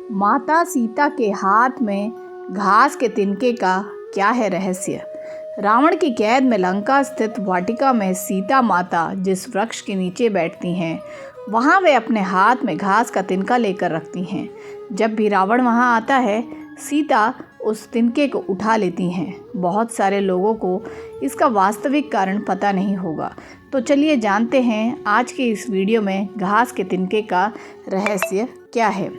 माता सीता के हाथ में घास के तिनके का क्या है रहस्य। रावण की कैद में लंका स्थित वाटिका में सीता माता जिस वृक्ष के नीचे बैठती हैं, वहाँ वे अपने हाथ में घास का तिनका लेकर रखती हैं। जब भी रावण वहाँ आता है, सीता उस तिनके को उठा लेती हैं। बहुत सारे लोगों को इसका वास्तविक कारण पता नहीं होगा, तो चलिए जानते हैं आज के इस वीडियो में घास के तिनके का रहस्य क्या है।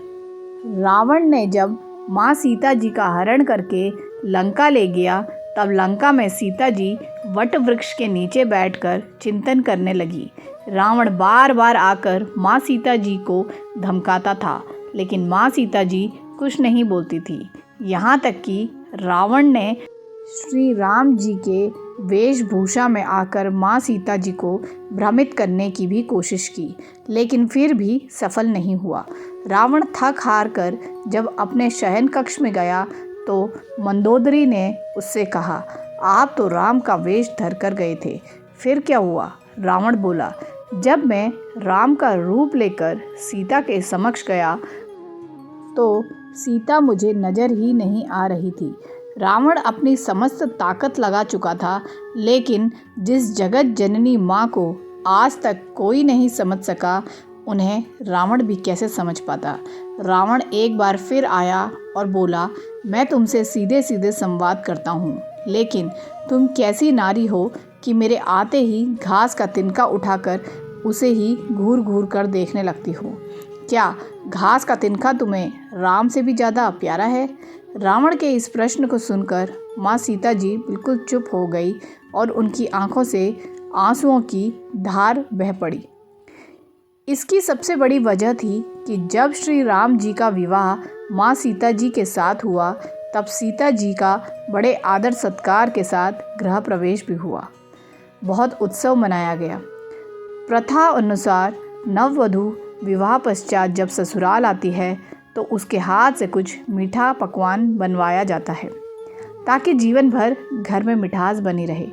रावण ने जब माँ सीता जी का हरण करके लंका ले गया, तब लंका में सीता जी वट वृक्ष के नीचे बैठकर चिंतन करने लगी। रावण बार बार आकर माँ सीता जी को धमकाता था, लेकिन माँ सीता जी कुछ नहीं बोलती थी। यहाँ तक कि रावण ने श्री राम जी के वेशभूषा में आकर माँ सीता जी को भ्रमित करने की भी कोशिश की, लेकिन फिर भी सफल नहीं हुआ। रावण थक हार कर जब अपने शयन कक्ष में गया, तो मंदोदरी ने उससे कहा, आप तो राम का वेश धर कर गए थे, फिर क्या हुआ? रावण बोला, जब मैं राम का रूप लेकर सीता के समक्ष गया तो सीता मुझे नज़र ही नहीं आ रही थी। रावण अपनी समस्त ताकत लगा चुका था, लेकिन जिस जगत जननी माँ को आज तक कोई नहीं समझ सका, उन्हें रावण भी कैसे समझ पाता। रावण एक बार फिर आया और बोला, मैं तुमसे सीधे सीधे संवाद करता हूँ, लेकिन तुम कैसी नारी हो कि मेरे आते ही घास का तिनका उठाकर उसे ही घूर घूर कर देखने लगती हो। क्या घास का तिनका तुम्हें राम से भी ज़्यादा प्यारा है? रावण के इस प्रश्न को सुनकर माँ सीता जी बिल्कुल चुप हो गई और उनकी आंखों से आंसुओं की धार बह पड़ी। इसकी सबसे बड़ी वजह थी कि जब श्री राम जी का विवाह माँ सीता जी के साथ हुआ, तब सीता जी का बड़े आदर सत्कार के साथ गृह प्रवेश भी हुआ। बहुत उत्सव मनाया गया। प्रथा अनुसार नववधू विवाह पश्चात जब ससुराल आती है, तो उसके हाथ से कुछ मीठा पकवान बनवाया जाता है, ताकि जीवन भर घर में मिठास बनी रहे।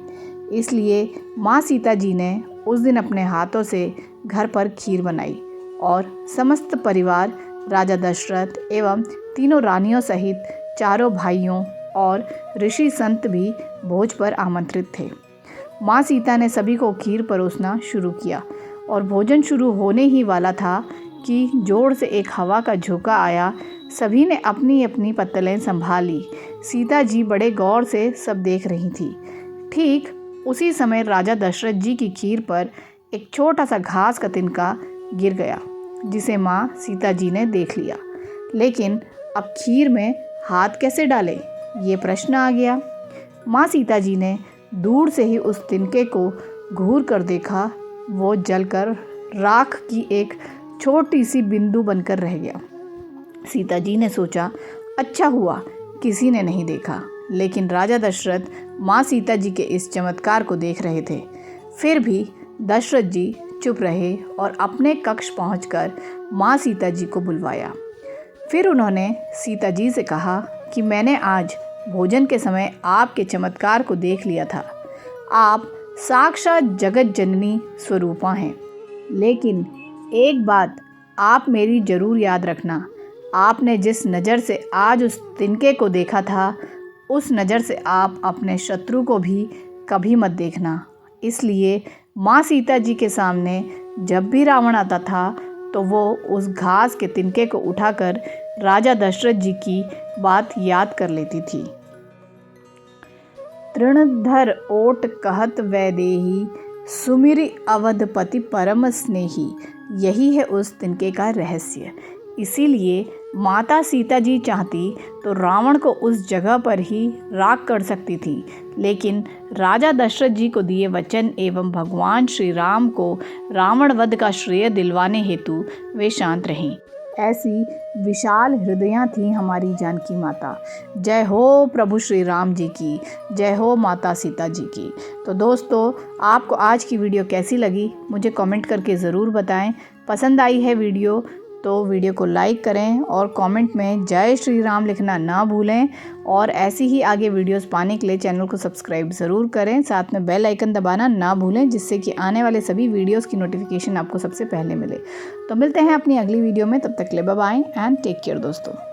इसलिए माँ सीता जी ने उस दिन अपने हाथों से घर पर खीर बनाई और समस्त परिवार, राजा दशरथ एवं तीनों रानियों सहित चारों भाइयों और ऋषि संत भी भोज पर आमंत्रित थे। माँ सीता ने सभी को खीर परोसना शुरू किया और भोजन शुरू होने ही वाला था कि जोर से एक हवा का झोंका आया। सभी ने अपनी अपनी पत्तलें संभाली। सीता जी बड़े गौर से सब देख रही थी। ठीक उसी समय राजा दशरथ जी की खीर पर एक छोटा सा घास का तिनका गिर गया, जिसे माँ सीता जी ने देख लिया। लेकिन अब खीर में हाथ कैसे डालें, ये प्रश्न आ गया। माँ सीता जी ने दूर से ही उस तिनके को घूर कर देखा। वो जलकर राख की एक छोटी सी बिंदु बनकर रह गया। सीता जी ने सोचा, अच्छा हुआ किसी ने नहीं देखा। लेकिन राजा दशरथ माँ सीता जी के इस चमत्कार को देख रहे थे। फिर भी दशरथ जी चुप रहे और अपने कक्ष पहुंचकर माँ सीता जी को बुलवाया। फिर उन्होंने सीता जी से कहा कि मैंने आज भोजन के समय आपके चमत्कार को देख लिया था। आप साक्षात जगत जननी स्वरूपा हैं। लेकिन एक बात आप मेरी ज़रूर याद रखना, आपने जिस नज़र से आज उस तिनके को देखा था, उस नज़र से आप अपने शत्रु को भी कभी मत देखना। इसलिए माँ सीता जी के सामने जब भी रावण आता था, तो वो उस घास के तिनके को उठाकर राजा दशरथ जी की बात याद कर लेती थी। तृणधर ओट कहत वैदेही, सुमिरि अवधपति परम स्नेही। यही है उस तिनके का रहस्य। इसीलिए माता सीता जी चाहती तो रावण को उस जगह पर ही राख कर सकती थी, लेकिन राजा दशरथ जी को दिए वचन एवं भगवान श्री राम को रावण वध का श्रेय दिलवाने हेतु वे शांत रहीं। ऐसी विशाल हृदयाँ थी हमारी जानकी माता। जय हो प्रभु श्री राम जी की, जय हो माता सीता जी की। तो दोस्तों, आपको आज की वीडियो कैसी लगी मुझे कमेंट करके ज़रूर बताएं। पसंद आई है वीडियो तो वीडियो को लाइक करें और कमेंट में जय श्री राम लिखना ना भूलें। और ऐसी ही आगे वीडियोस पाने के लिए चैनल को सब्सक्राइब ज़रूर करें, साथ में बेल आइकन दबाना ना भूलें, जिससे कि आने वाले सभी वीडियोस की नोटिफिकेशन आपको सबसे पहले मिले। तो मिलते हैं अपनी अगली वीडियो में, तब तक के लिए bye bye and take care दोस्तों।